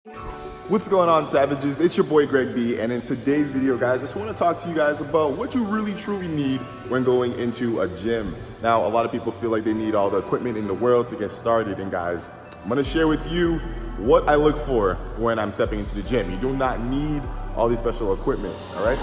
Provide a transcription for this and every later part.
What's going on, savages? It's your boy Greg B, and in today's video, guys, I just want to talk to you guys about what you really truly need when going into a gym. Now, a lot of people feel like they need all the equipment in the world to get started, and guys, I'm going to share with you what I look for when I'm stepping into the gym. You do not need all these special equipment, all right?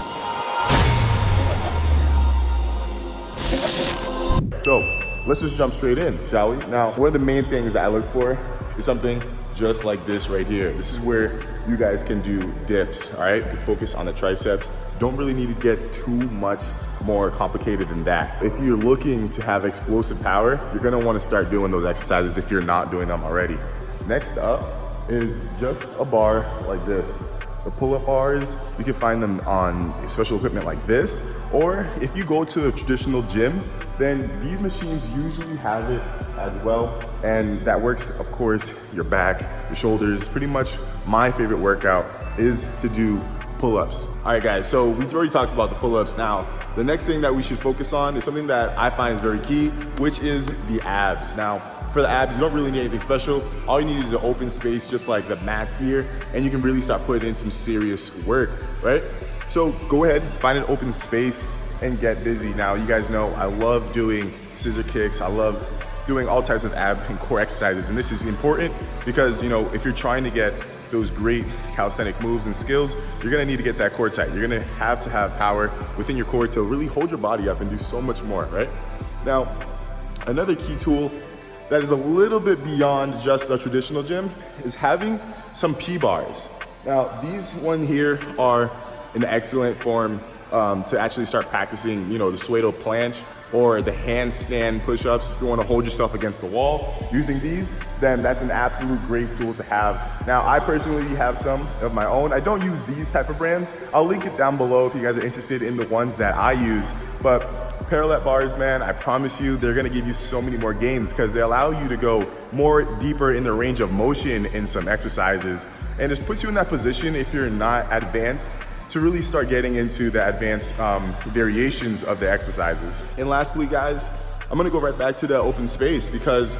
So let's just jump straight in, shall we? Now, one of the main things that I look for is something just like this right here. This is where you guys can do dips, all right? To focus on the triceps. Don't really need to get too much more complicated than that. If you're looking to have explosive power, you're gonna wanna start doing those exercises if you're not doing them already. Next up is just a bar like this. The pull-up bars, you can find them on special equipment like this, or if you go to a traditional gym, then these machines usually have it as well, and that works, of course, your back, your shoulders. Pretty much my favorite workout is to do pull-ups. All right, guys, so we've already talked about the pull-ups. Now, the next thing that we should focus on is something that I find is very key, which is the abs. Now, for the abs, you don't really need anything special. All you need is an open space, just like the mats here, and you can really start putting in some serious work, right? So go ahead, find an open space and get busy. Now, you guys know I love doing scissor kicks. I love doing all types of ab and core exercises, and this is important because, you know, if you're trying to get those great calisthenic moves and skills, you're gonna need to get that core tight. You're gonna have to have power within your core to really hold your body up and do so much more, right? Now, another key tool that is a little bit beyond just a traditional gym is having some P-bars. Now, these one here are an excellent form to actually start practicing, you know, the pseudo planche or the handstand push-ups. If you want to hold yourself against the wall using these, then that's an absolute great tool to have. Now, I personally have some of my own. I don't use these type of brands. I'll link it down below if you guys are interested in the ones that I use. But parallel bars, man, I promise you, they're gonna give you so many more gains because they allow you to go more deeper in the range of motion in some exercises. And it puts you in that position, if you're not advanced, to really start getting into the advanced variations of the exercises. And lastly, guys, I'm gonna go right back to the open space because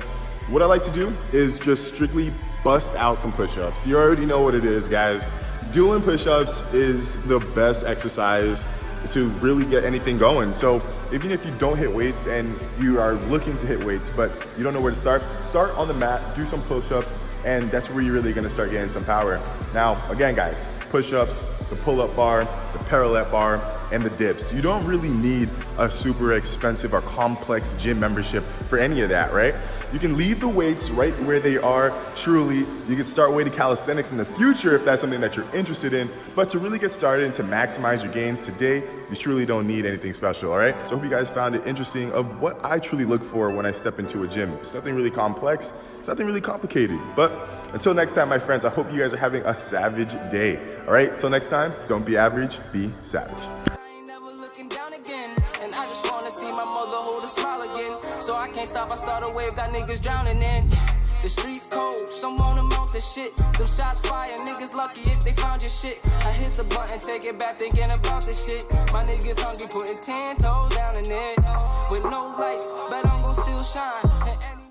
what I like to do is just strictly bust out some push-ups. You already know what it is, guys. Doing push-ups is the best exercise to really get anything going. So even if you don't hit weights and you are looking to hit weights, but you don't know where to start on the mat, do some push-ups, and that's where you're really gonna start getting some power. Now, again, guys, push-ups, the pull-up bar, the parallel bar, and the dips. You don't really need a super expensive or complex gym membership for any of that, right? You can leave the weights right where they are, truly. You can start weighted calisthenics in the future if that's something that you're interested in, but to really get started and to maximize your gains today, you truly don't need anything special, all right? So I hope you guys found it interesting of what I truly look for when I step into a gym. It's nothing really complex, it's nothing really complicated. But until next time, my friends, I hope you guys are having a savage day, all right? Till next time, don't be average, be savage. And I just wanna see my mother hold a smile again. So I can't stop, I start a wave, got niggas drowning in. The streets cold, some wanna mount the shit. Them shots fire, niggas lucky if they found your shit. I hit the button, take it back, thinking about the shit. My niggas hungry, putting 10 toes down in it. With no lights, but I'm gon' still shine. And any